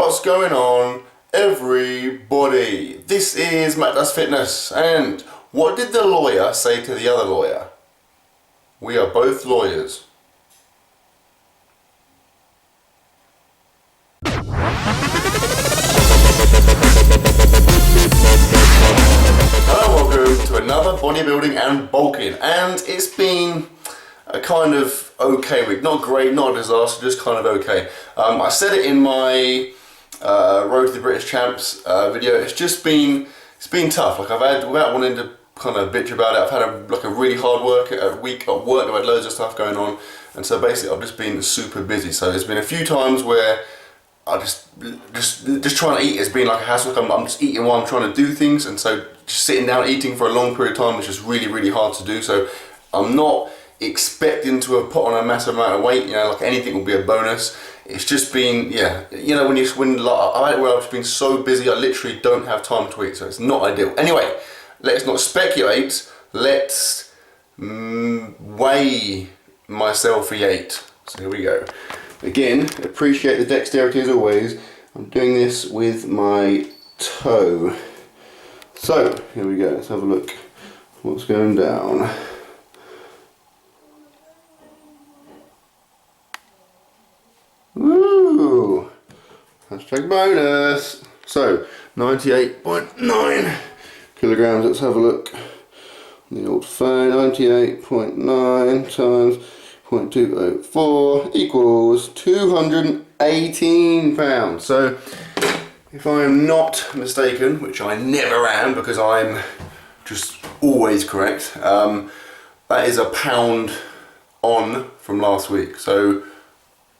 What's going on, everybody? This is Mattdoesfitness, and what did the lawyer say to the other lawyer? We are both lawyers. Hello, welcome to another bodybuilding and bulking, and it's been a kind of okay week. Not great, not a disaster, just kind of okay. I said it in my Road to the British Champs video. It's been tough. Like without wanting to kind of bitch about it, I've had a really hard week at work. I've had loads of stuff going on, and so basically I've just been super busy. So there's been a few times where I just trying to eat has been like a hassle. I'm just eating while I'm trying to do things, and so just sitting down eating for a long period of time is just really hard to do. So I'm not expecting to have put on a massive amount of weight, like anything will be a bonus. It's just been, yeah, when I've just been so busy, I literally don't have time to eat, so it's not ideal. Anyway, let's not speculate, let's weigh myself eight. So here we go. Again, appreciate the dexterity as always. I'm doing this with my toe. So, here we go, let's have a look what's going down. Woo! Hashtag bonus. So 98.9 kilograms. Let's have a look. The old phone. 98.9 times 0.204 equals 218 pounds. So if I am not mistaken, which I never am because I'm just always correct, that is a pound on from last week. So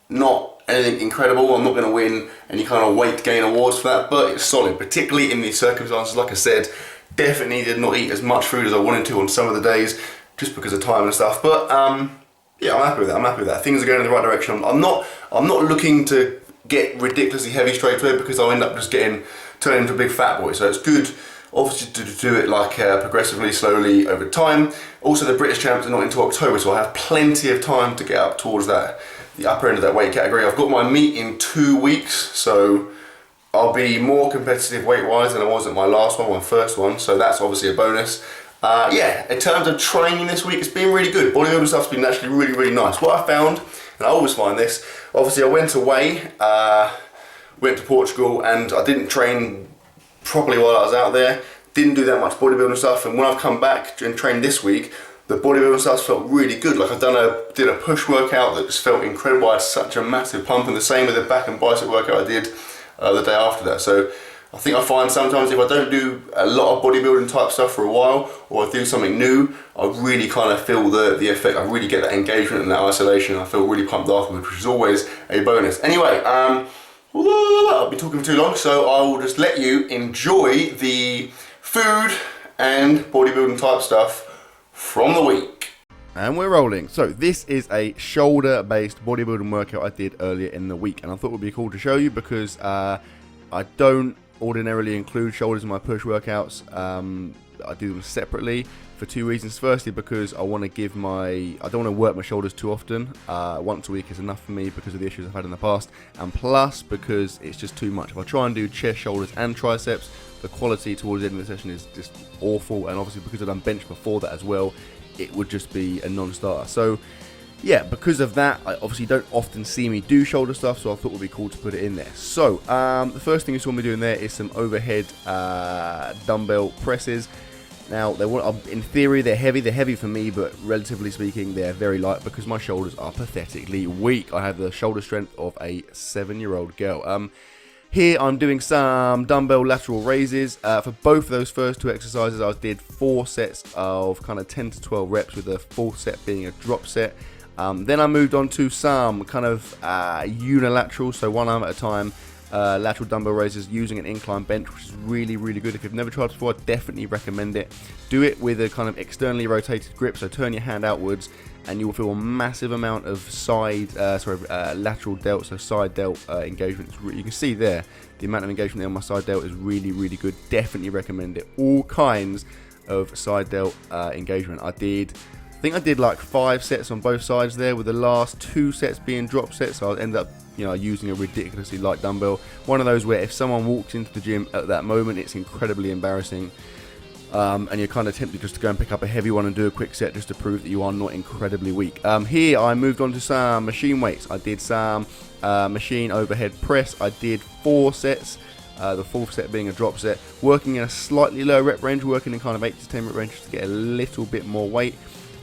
not anything incredible. I'm not going to win any kind of weight gain awards for that, but it's solid, particularly in these circumstances. Like I said, definitely did not eat as much food as I wanted to on some of the days, just because of time and stuff. But yeah, I'm happy with that. I'm happy with that. Things are going in the right direction. I'm not looking to get ridiculously heavy straight away because I'll end up just turning into a big fat boy. So it's good, obviously, to do it like progressively, slowly over time. Also, the British Champs are not until October, so I have plenty of time to get up towards the upper end of that weight category. I've got my meet in 2 weeks, so I'll be more competitive weight-wise than I was at my last one, my first one, so that's obviously a bonus. Yeah, in terms of training this week, it's been really good. Bodybuilding stuff's been actually really nice. What I found, and I always find this, obviously I went away, went to Portugal, and I didn't train properly while I was out there. Didn't do that much bodybuilding stuff, and when I've come back and trained this week, the bodybuilding stuff felt really good. Like did a push workout that just felt incredible. I had such a massive pump, and the same with the back and bicep workout I did the day after that. So I think I find sometimes if I don't do a lot of bodybuilding type stuff for a while, or I do something new, I really kind of feel the effect. I really get that engagement and that isolation. I feel really pumped afterwards, which is always a bonus. Anyway, I'll be talking for too long, so I will just let you enjoy the food and bodybuilding type stuff from the week. And we're rolling. So this is a shoulder based bodybuilding workout I did earlier in the week, and I thought it would be cool to show you because I don't ordinarily include shoulders in my push workouts. I do them separately for two reasons. Firstly, because I don't want to work my shoulders too often. Once a week is enough for me because of the issues I've had in the past, and plus because it's just too much. If I try and do chest, shoulders and triceps, the quality towards the end of the session is just awful, and obviously because I've done bench before that as well, it would just be a non-starter. So yeah, because of that, I obviously don't often see me do shoulder stuff, so I thought it would be cool to put it in there. So the first thing you saw me doing there is some overhead dumbbell presses. Now, in theory, they're heavy for me, but relatively speaking, they're very light because my shoulders are pathetically weak. I have the shoulder strength of a 7-year-old girl. Here I'm doing some dumbbell lateral raises. For both of those first two exercises, I did 4 sets of kind of 10 to 12 reps, with the 4th set being a drop set. Then I moved on to some kind of unilateral, so one arm at a time, lateral dumbbell raises using an incline bench, which is really good. If you've never tried it before, I definitely recommend it. Do it with a kind of externally rotated grip, so turn your hand outwards, and you will feel a massive amount of lateral delt, so side delt engagement. You can see there the amount of engagement there on my side delt is really good. Definitely recommend it. All kinds of side delt engagement. I did think I did like 5 sets on both sides there, with the last 2 sets being drop sets. So I ended up, you know, using a ridiculously light dumbbell. One of those where if someone walks into the gym at that moment, it's incredibly embarrassing. And you're kind of tempted just to go and pick up a heavy one and do a quick set just to prove that you are not incredibly weak. Here I moved on to some machine weights. I did some machine overhead press. I did 4 sets. The 4th set being a drop set, working in a slightly lower rep range, working in kind of 8 to 10 rep range just to get a little bit more weight.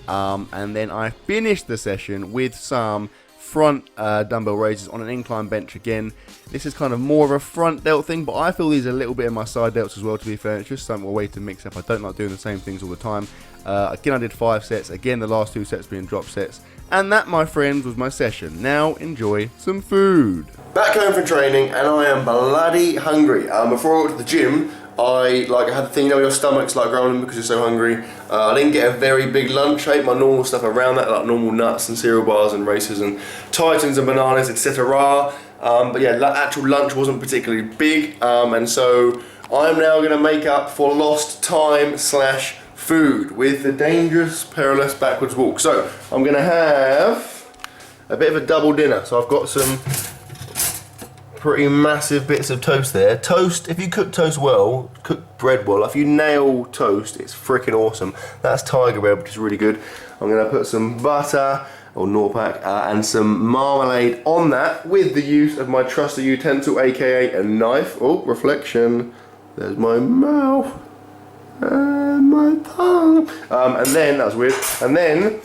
And then I finished the session with some front dumbbell raises on an incline bench again. This is kind of more of a front delt thing, but I feel these are a little bit in my side delts as well, to be fair. It's just some way to mix up. I don't like doing the same things all the time. Again, I did 5 sets, again the last 2 sets being drop sets. And that, my friends, was my session. Now enjoy some food. Back home from training, and I am bloody hungry. Before I went to the gym, I had the thing, you know, your stomach's like growling because you're so hungry. I didn't get a very big lunch. I ate my normal stuff around that, like normal nuts and cereal bars and races and Titans and bananas, etc. But yeah, actual lunch wasn't particularly big, and so I'm now going to make up for lost time / food with the dangerous, perilous backwards walk. So I'm going to have a bit of a double dinner. So I've got some pretty massive bits of toast there. Toast, if you cook toast well, cook bread well, if you nail toast, it's freaking awesome. That's tiger bread, which is really good. I'm going to put some butter, or Norpac, and some marmalade on that with the use of my trusty utensil, aka a knife. Oh, reflection. There's my mouth. And my tongue. And then, that was weird. And then,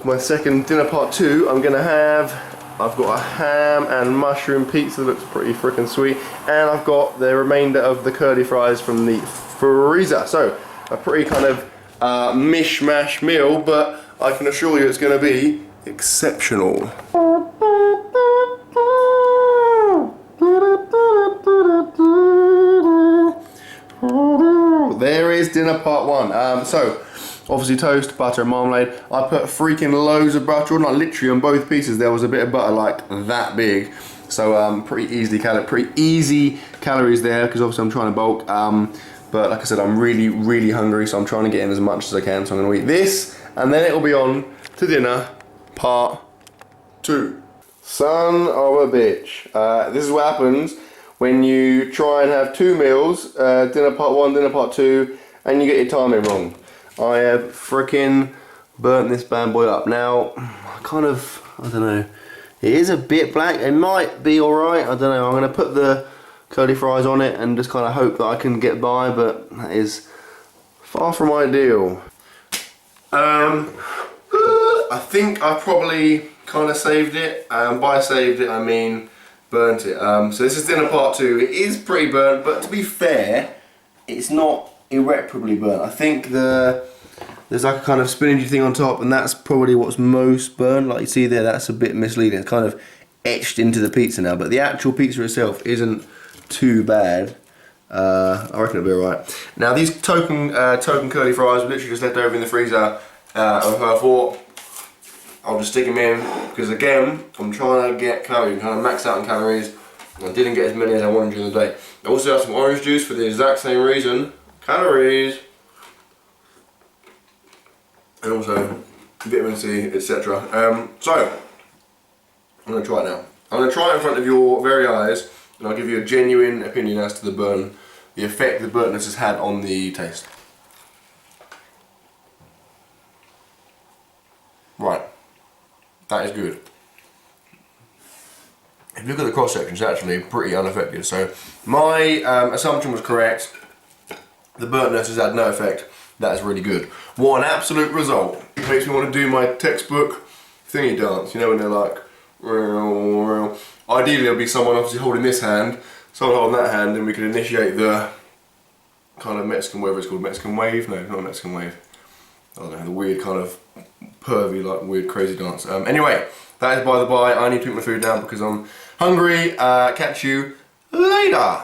my second dinner part 2, I'm gonna have, I've got a ham and mushroom pizza that looks pretty freaking sweet. And I've got the remainder of the curly fries from the freezer. So, a pretty kind of mishmash meal, but I can assure you it's gonna be exceptional. There is dinner part 1. So obviously toast, butter and marmalade. I put freaking loads of butter on, like literally on both pieces there was a bit of butter like that big. So pretty easy calories there, because obviously I'm trying to bulk. But like I said, I'm really hungry, so I'm trying to get in as much as I can. So I'm going to eat this, and then it'll be on to dinner part 2. Son of a bitch. This is what happens when you try and have 2 meals, dinner part 1, dinner part 2, and you get your timing wrong. I have frickin' burnt this bad boy up. Now, I don't know, it is a bit black. It might be alright, I don't know. I'm gonna put the curly fries on it and just kind of hope that I can get by, but that is far from ideal. I think I probably kind of saved it. By saved it, I mean burnt it. So this is dinner part 2. It is pretty burnt, but to be fair, it's not irreparably burnt. I think there's like a kind of spinachy thing on top, and that's probably what's most burnt. Like you see there, that's a bit misleading. It's kind of etched into the pizza now, but the actual pizza itself isn't too bad. I reckon it'll be alright. Now these token curly fries were literally just left over in the freezer. I thought I'll just stick them in, because again, I'm trying to get calories, kind of max out on calories. I didn't get as many as I wanted during the day. I also have some orange juice for the exact same reason. Calories. And also vitamin C, etc. So, I'm going to try it now. I'm going to try it in front of your very eyes, and I'll give you a genuine opinion as to the burn, the effect the burntness has had on the taste. Right. That is good. If you look at the cross section, it's actually pretty unaffected. So my assumption was correct. The burntness has had no effect. That is really good. What an absolute result. It makes me want to do my textbook thingy dance. You know, when they're like, ideally there'll be someone obviously holding this hand, someone holding that hand, and we could initiate the kind of Mexican, whatever it's called, Mexican wave? No, not Mexican wave. I don't know, the weird kind of pervy, like weird crazy dance. Anyway, that is by the by. I need to eat my food now because I'm hungry. Catch you later.